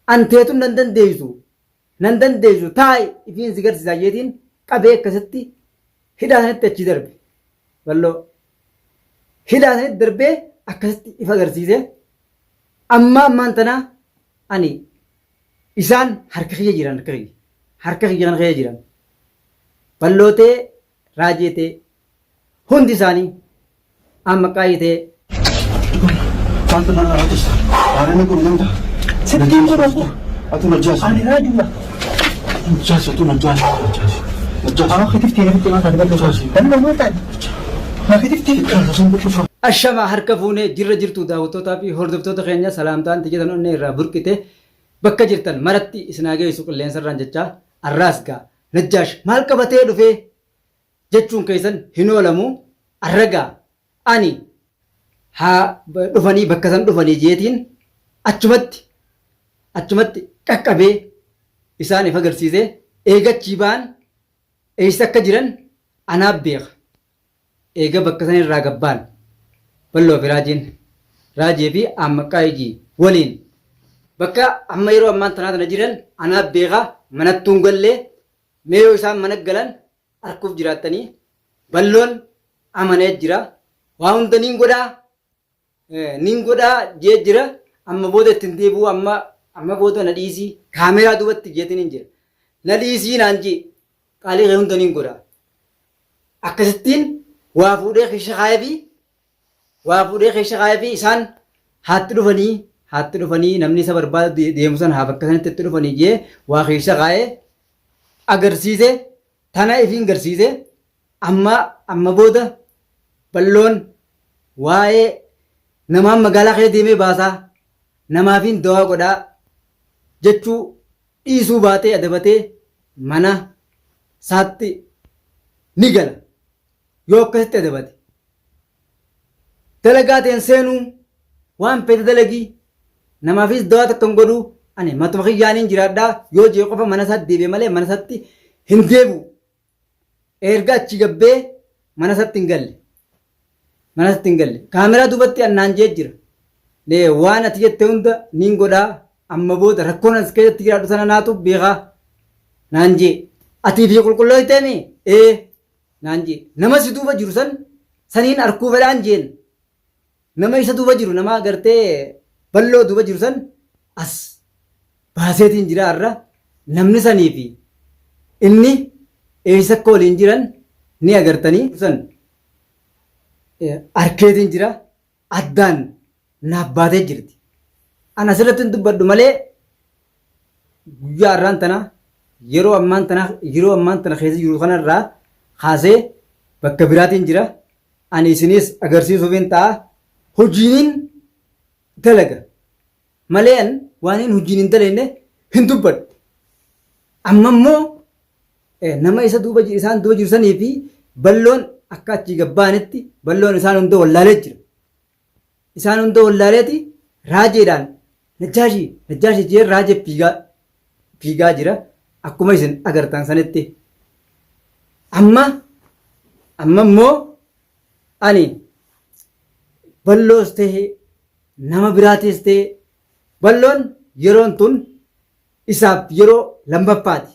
anteetu nan dandeessu taa'e ifiin si garsiisaa jeetiin qabee akkasitti hidhaa sanitti achi darbe balloo hidhaa sanitti darbee akkasitti ifa agarsiise ammaan tanaa ani isaan harka kiyya jiran ballootee raajeetee hundi isaanii amma qaayitee Sittiin godhamu. Atu Najashi. Ani raajuma. Najashi, atu Najashi. Najashi. Ama kitiftii namitti maa taate bal'oo taate. Damma moo taate. Maa kitiftii. ashamaa harka fuunee jirra jirtu daawwattootaa fi hordoftoota keenya salaamtaan tijjatan onnee irraa burqite bakka jirtan maratti isinaa geessu qilleensarraan jechaa arraas gaa Najjaash maal qabatee dhufee jechuun keessan hin oolamu arragaa ani haa dhufanii bakka san dhufanii jeetiin achumatti qaqqabee isaan if agarsiisee eegachii ba'an eessa akka jiran anaaf beeka eega bakka san irraa gabbaan balloo fi raajee fi amma qaayijii waliin bakka amma yeroo ammaan tana jiran anaaf beeka manattuun gallee meeyoo isaan mana galan arguuf jiraattanii balloon amanee jira waa hunda niin godhaa jee jira amma booda ittiin deebi'u amma booda na dhiisii kaameraa duubatti jeetiin hin jira na dhiisii naan jee qaalii kee hunda niin godhaa akkasittiin waa fuudhee keessa kaayee fi isaan haatti dhufanii namni isa barbaadu deemu san haa bakka sanitti itti dhufanii jee waa keessa kaayee agarsiise tana ifiin agarsiise amma booda balloon waa'ee namaan magaalaa keessa deemee baasaa namaafiin dawaa godhaa jechuu dhiisuu baatee adabatee mana saatti ni gala yoo akkasitti adabate dalagaa ta'een seenuu waan fedhe dalagii namaafis dawaa takka hin godhuu ani matuma kiyyaaniin jiraadhaa yoo jee qofa mana isaatti deebi'e malee mana isaatti hin deebi'u erga achi gabbee mana isaatti hin galle kaameraa duubatti annaan jee jira waan ati jette hunda niin godhaa amma booda rakkoon as keessatti jiraadhu sana naatu beekaa naan jee atii fi qulqullooyteemi naan jee nama si duuba jiru saniin arkuu fedhaan jeen nama isa duuba jiru nama agartee balloo duuba jiru san as baaseetiin jira irra namni sanii fi inni eessa akka waliin jiran ni agartanii san arkeetiin jira addaan naaf baatee jirti. Ana asirratti hin dubbadhu malee guyyaa irraan tana yeroo ammaan tana keessa jiru kanarraa kaasee bakka biraatiin jira. Ani isinis agarsiisuuf hin ta'a. Hojiiniin dalaga malee waan hin hojiin hin dalagne hin dubbadhu. Amma immoo nama isaan duuba jiru sanii fi balloon akka achii gabbaanitti balloon isaan hunda wallaalee jira. Isaan hunda wallaaleeti raajeedhaan Najjaashi jee raajee fiigaa jira akkuma isin agartan sanitti. Amma immoo ani balloos ta'e nama biraatis ta'e balloon yeroon tun isaaf yeroo lammaffaati.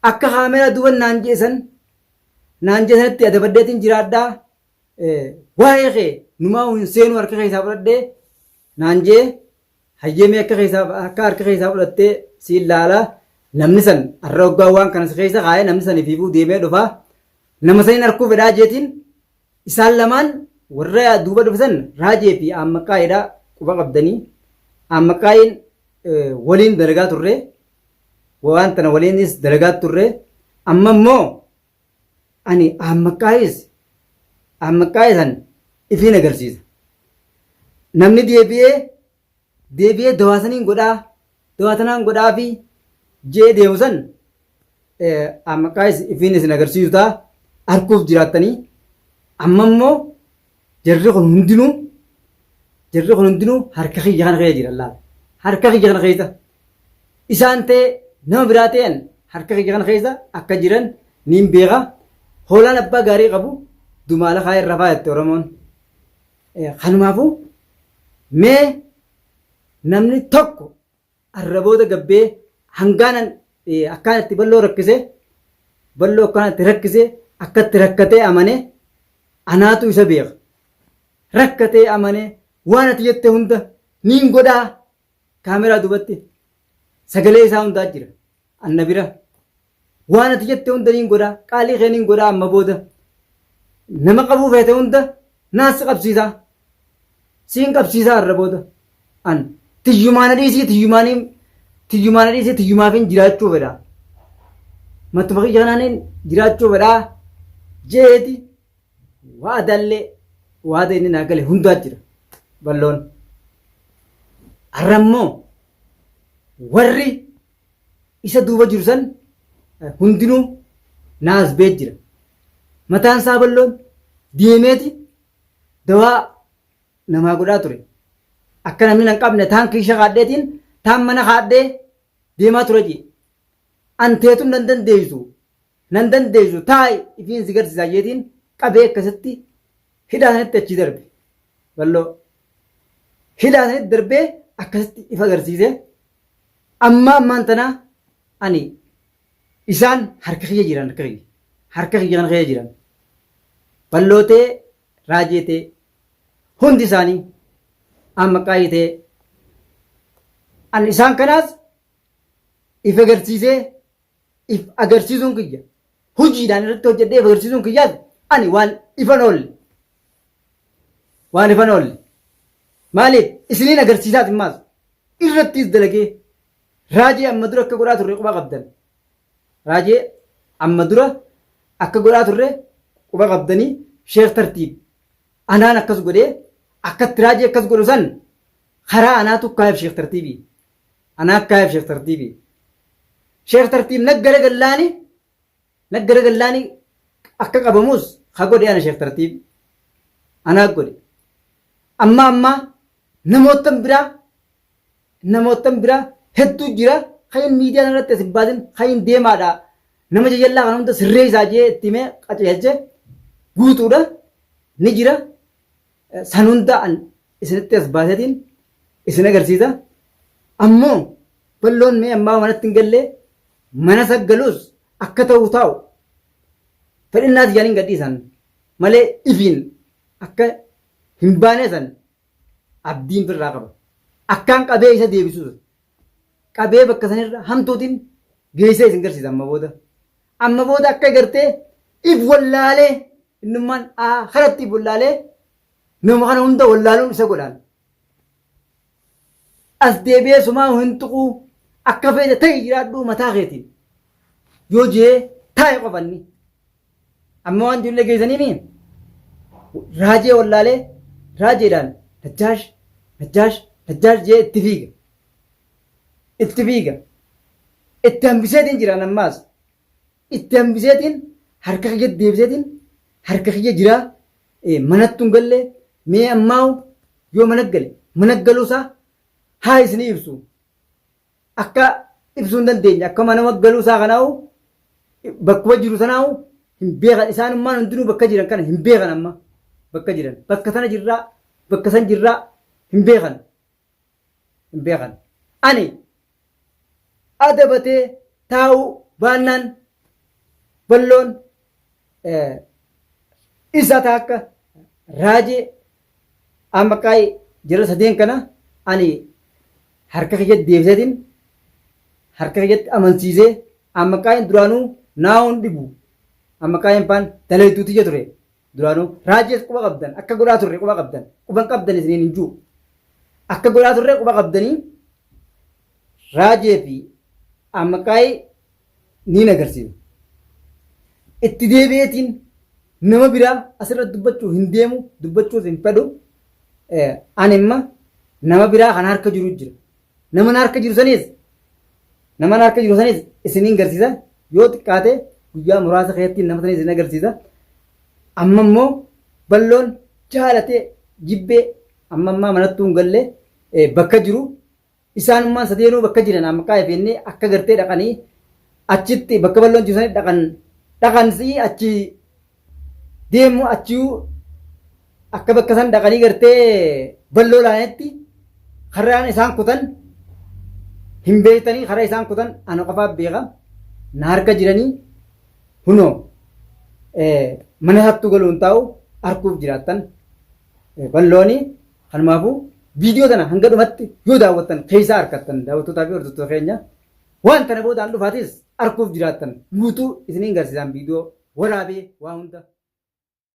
Akka kaameraa duuba naan jeesanitti adabaddeetiin jiraadhaa waa'ee kee numaa hin seenuu harka keessaa fudhadhee naan jee hayyamee akka harka keessaa fudhattee siin laalaa namni san har'a waggaa waan kanas keessa kaayee namni san ifiifuu deemee dhufaa nama saniin harkuu fedhaa jeetiin isaan lamaan warra duuba dhufan raajee fi ammaqaayiidhaa quba qabdanii ammaqaayiin waliin dalagaa turre waan tana waliinis dalagaa turre amma immoo ani ammaqaayii san ifiin agarsiisa namni deebi'ee dawaa tanaan godhaa fi jee deemu san ammaqaayis ifiin isin agarsiisu ta'a arguuf jiraattanii amma immoo jarri kun hundinuu harka kiyya kana keessa jira laala harka kiyya kana keessa isaan ta'e nama biraa ta'an harka kiyya kana keessa akka jiran niin beeka hoolaan abbaa gaarii qabu dumaala kaa irra faayyatte oromoon kanumaafuu mee namni tokko arraboota gabbee hangaanan akkanatti balloo rakkise balloo akkanatti rakkise akkatti rakkatee amane anaatu isa beeka rakkatee amane waan ati jette hunda niin godhaa kaameraa duubatti sagalee isaa hundaa jira anna bira waan ati jette hunda niin godhaa qaalii kee niin godhaa amma booda nama qabuu feete hunda naas qabsiisaa siin qabsiisaa irra booda an tiyyumaana dhiisii tiyyumaana dhiisii tiyyumaafin jiraachuu fedha matuma kiyyaanaaniin jiraachuu fedhaa jeeti waadallee waada inni naa gale hundaa jira balloon har'ammoo warri isa duuba jiru san hundinuu naas beet jira mataan isaa balloon deemeeti dawaa namaa godhaa ture akka namni nan qabne taan kiisha kaadheetiin taan mana kaadhee deemaa ture jee anteetu nan dandeessu taa'i ifiin si garsiisaa jeetiin qabee akkasitti hidhaasanitti achi darbe balloo hidhaasanitti darbee akkasitti ifa agarsiise ammaan tanaa ani isaan harka kiyya jiran harka kiyya kan kiyya jiran ballootee raajeetee hundi isaanii amma qaayitee an isaan kanaas if agarsiisee if agarsiisuun kiyya hojiidhaan irratti hojjedhee if agarsiisuun kiyyaas ani waan ifan oolle maaliif isiniin agarsiisaat himmaas irrattis dalagee raajee amma dura akka godhaa turre quba qabdan raajee amma dura akka godhaa turre quba qabdanii sheek tartiib anaan akkas godhee akkatti raajee akkas godhu san karaa anaatu kaayef sheek tartiibii anaa kaayef sheek tartiibii sheek tartiib naggara gallaani akka qabamuus ha godhe ana sheek tartiib anaa godhe amma namootan biraa hedduu jira kayin miidiyaan irratti asin baasin kayin deemaadha nama jajallaa kana hunda sirree isaa jee itti himee qaceelche guutuudha ni jira san hunda an isinitti as baasetiin isin agarsiisa ammoo balloon mee ammaa manatti hin gallee mana saggaluus akka ta'u taa'u fedhinnaati jaaniin gadhiisan malee ifiin akka hin baanee san abdiin birraa qaba akkaan qabee isa deebisuus qabee bakka sanirra hamtuutiin geessee isin garsiisa amma booda akka gartee if wallaalee innummaan karatti if wallaalee nama kana hunda wallaaluun isa godhaan as deebi'ee sumaa hin tuquu akka feete ta'e jiraadhuu mataa keetiin yoo jee taa'e qofanni amma waan ijoollee geessaniini raajee wallaalee raajeedhaan najjaash jee itti fiiga itti hambiseetiin jiraan ammaas itti hambiseetiin harka kiyya deebiseetiin harka kiyya jiraa manattuun gallee mee ammaa yoo mana galuusaa haa isinii ibsu akka ibsuu hin dandeenya akka mana galuusaa kanaa'u bakkuma jiru sanaa'u hin beekan isaanummaan hundinuu bakka jiran kana hin beekan amma bakka jiran bakka sana jirraa bakka san jirraa hin beekan ani adabatee taa'uu baannaan balloon isa taakka raajee amma qaayee jira sadeen kana ani harka kiyyatti deebiseetiin harka kiyyatti amansiisee amma qaayeen duraanuu naa'uun dhibu amma qaayeen paan daleetuuti ija ture duraanuu raajees quba qabdan akka godhaa turre quba qabdan quban qabdan isiniin hin jiru akka godhaa turre quba qabdanii raajee fi amma qaayee niin agarsiisa itti deebi'eetiin nama biraa asirratti dubbachuu hin deemu dubbachuus hin fedhu ani imma nama biraa kan harka jiru jira nama harka jiru sanis isiniin agarsiisa yoo xiqqaate guyyaa muraasa keessatti nama sanis isin agarsiisa amma immoo balloon jaalatee jibbee amma manattuu hin galle bakka jiru isaanummaan sadeenuu bakka jiran amma qaayee feennee akka gartee dhaqanii achitti bakka balloon jiru sanis dhaqansi achi deemu achii akka bakka san dhaqanii gartee balloo laanetti karaan isaan kutan hin beektanii karaa isaan kutan ana qofaaf beeka na harka jiranii hunoo mana hattuu galuun taa'u arguuf jiraattan ballooni kanumaafuu viidiyoo tana hanga dhumatti yoo daawwattan keessaa harkattan daawwattootaa fi hordoftoota keenya waan tana boodaan dhufaatis arguuf jiraattan guutuu isiniin garsiisan viidiyoo waraabee waa hunda